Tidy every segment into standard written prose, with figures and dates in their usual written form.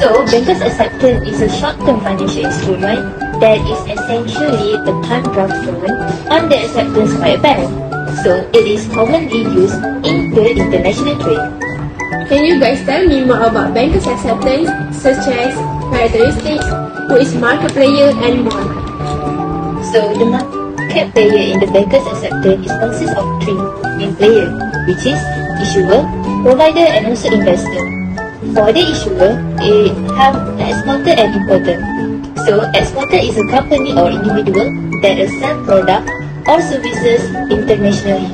So, banker's acceptance is a short-term financial instrument that is essentially a time draft loan on the acceptance by a bank. So, it is commonly used in the international trade. Can you guys tell me more about banker's acceptance, such as characteristics, who is market player, and more? So, the market player in the banker's acceptance consists of three main players, which is issuer, provider, and also investor. For the issuer, it have exporter and importer. So, exporter is a company or individual that sell product or services internationally.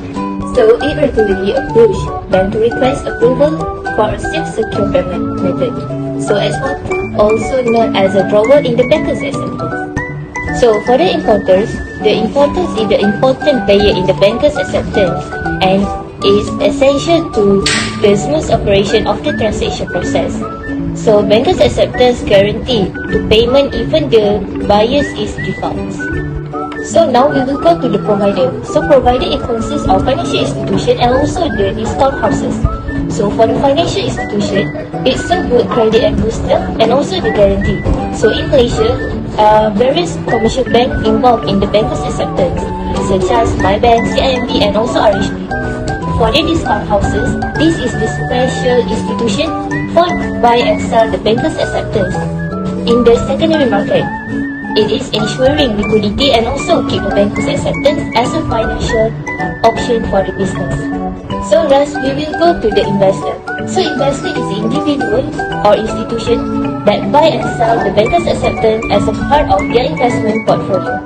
So, it regularly approach bank to request approval for a safe secure payment method. So, exporter also known as a drawer in the banker's acceptance. So, for the importers is the important player in the banker's acceptance and is essential to the smooth operation of the transaction process. So, banker's acceptance guarantee the payment even the buyers is default. So now we will go to the provider. So provider it consists of financial institution and also the discount houses. So for the financial institution, it's a good credit and booster and also the guarantee. So in Malaysia, various commercial banks involved in the banker's acceptance, such as MyBank, CIMB, and also RHB. For the discount houses, this is the special institution for buy and sell the banker's acceptance in the secondary market. It is ensuring liquidity and also keep the banker's acceptance as a financial option for the business. So last, we will go to the investor. So investor is an individual or institution that buy and sell the banker's acceptance as a part of their investment portfolio.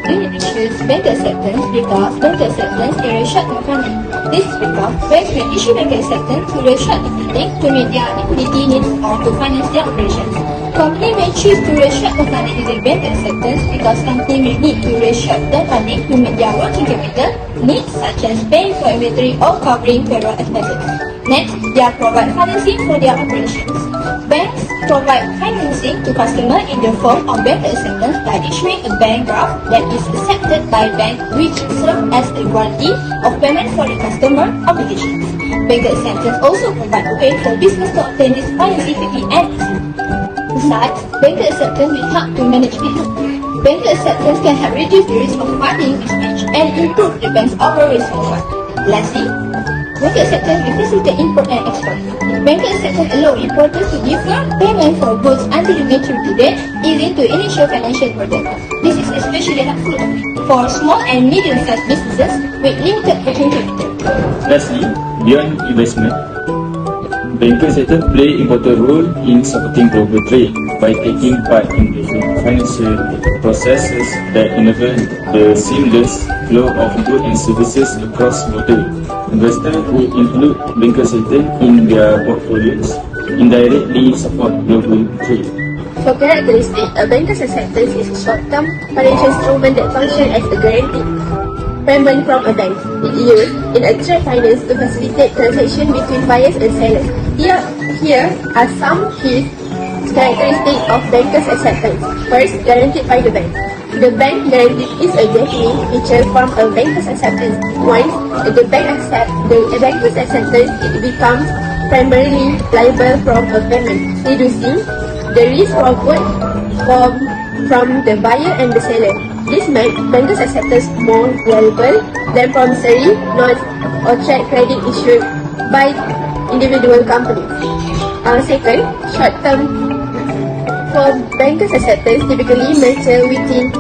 When it issues banker acceptance because banker acceptance is a short-term funding. This is because banks may issue banker acceptance to the short-term funding to meet their liquidity needs or to finance their operations. Company may choose to raise short-term funding using banker acceptance because company may need to raise short-term funding to meet their working capital needs such as paying for inventory or covering payroll expenses. Next, they provide financing for their operations. Banks provide financing to customers in the form of banker acceptance by issuing a bank draft that is accepted by bank which serves as a guarantee of payment for the customer obligations. Banker acceptance also provide a way for business to obtain this financing quickly and easily. Besides, banker acceptance will help to manage business. Banker acceptance can help reduce the risk of funding mismatch and improve the bank's overall risk profile. Lastly, banker acceptance will facilitate import and export. Banker acceptance allows importers to defer payment for goods until the maturity date, easy to initial financial burden. This is especially helpful for small and medium-sized businesses with limited working capital. Lastly, beyond investment, banker acceptance play important role in supporting global trade by taking part in the financial processes that enable the seamless flow of goods and services across borders. Investors who include banker acceptance in their portfolios indirectly support global trade. For characteristics, a banker's acceptance is a short-term financial instrument that functions as a guarantee payment from a bank. It is used in extra finance to facilitate transactions between buyers and sellers. Here are some key characteristics of banker's acceptance. First, guaranteed by the bank. The bank guarantee is a definite feature from a banker's acceptance. Once the bank accepts the banker's acceptance, it becomes primarily liable from a payment, reducing the risk from the buyer and the seller. This makes banker's acceptance more valuable than promissory notes or check credit issued by individual companies. Second, short-term. For banker's acceptance typically mature within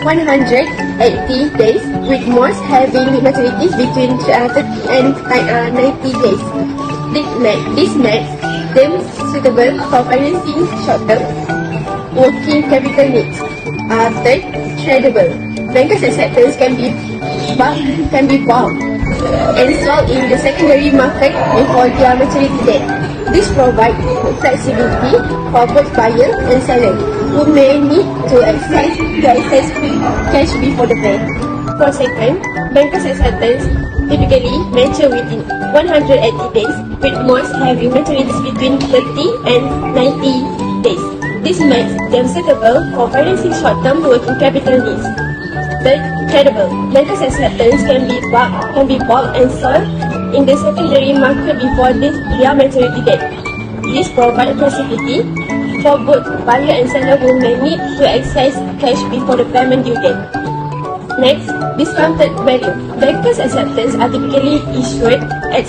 180 days, with most having maturities between 30 and 90 days. This makes them suitable for financing short-term working capital needs. Third, tradable. Banker's acceptance can be bought and sold in the secondary market before their maturity date. This provides flexibility for both buyer and seller, who may need to access cash before the pay. For second, banker's acceptance typically mature within 180 days, with most having maturities between 30 and 90 days. This makes them suitable for financing short-term working capital needs. Third, tradable. Banker's acceptance can be bought and sold in the secondary market before their maturity date. This provides facility for both buyer and seller who may need to access cash before the payment due date. Next, discounted value. Bankers' acceptance are typically issued at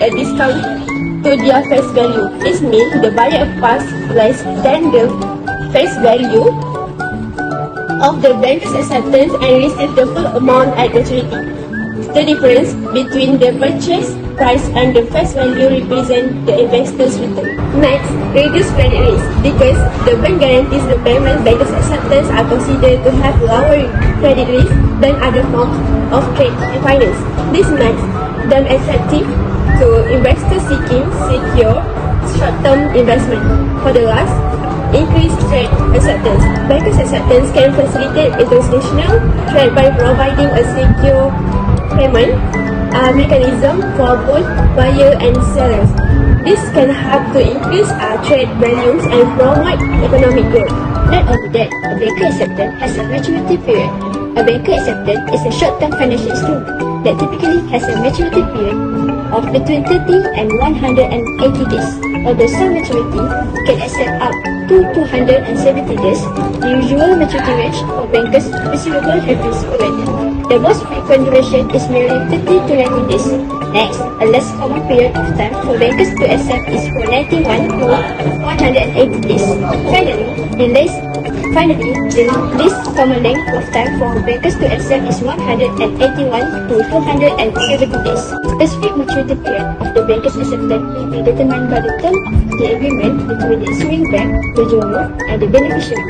a discount to their face value. This means the buyer pays less than the face value of the bank's acceptance and receive the full amount at maturity. The difference between the purchase price and the face value represents the investor's return. Next, reduce credit risk. Because the bank guarantees the payment, bankers' acceptance are considered to have lower credit risk than other forms of trade and finance. This makes them attractive to investors seeking secure short-term investment. For the last, increase trade acceptance. Bankers' acceptance can facilitate international trade by providing a secure payment mechanism for both buyer and sellers. This can help to increase trade volumes and promote economic growth. Not only that, a banker acceptance has a maturity period. A banker acceptance is a short-term financial instrument that typically has a maturity period of between 30 and 180 days. Although some maturity can accept up to 270 days, the usual maturity range for bankers receivable have been provided. The most frequent duration is merely 30 to 90 days. Next, a less common period of time for bankers to accept is for 91 to 180 days. Finally, the least common length of time for bankers to accept is 181 to 270 days. Specific maturity period of the banker's acceptance may be determined by the term of the agreement between the issuing bank, the donor, and the beneficiary.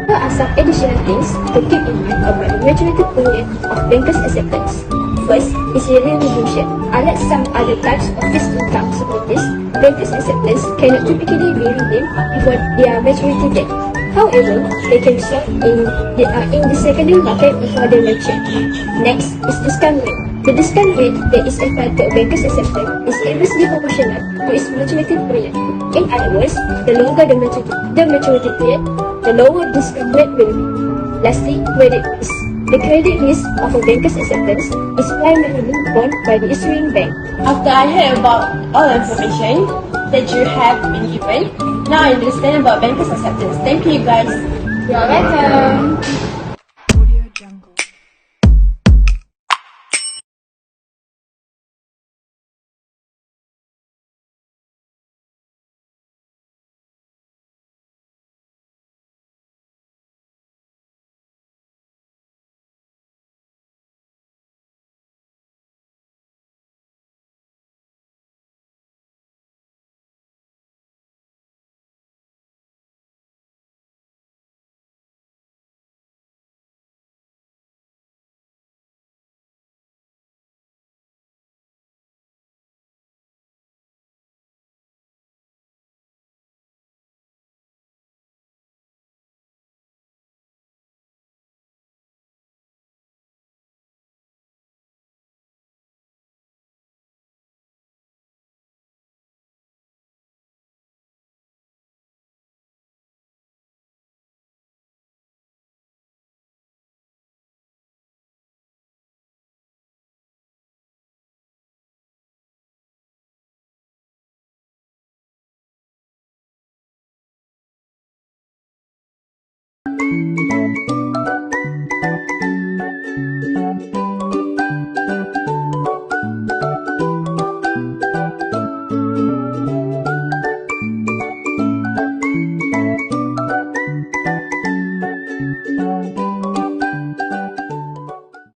Here are some additional things to keep in mind about the maturity period of bankers' acceptance. First is yearly redemption. Unlike some other types of fixed income securities, bankers' acceptance cannot typically be redeemed before their maturity date. However, they can be sold in the secondary market before they mature. Next is discount rate. The discount rate that is applied to a banker's acceptance is inversely proportional to its maturity period. In other words, the longer the maturity period, the lower the discount rate will be. Lastly, credit risk. The credit risk of a banker's acceptance is primarily borne by the issuing bank. After I heard about all the information that you have been given, now I understand about bankers' acceptance. Thank you guys. You're welcome.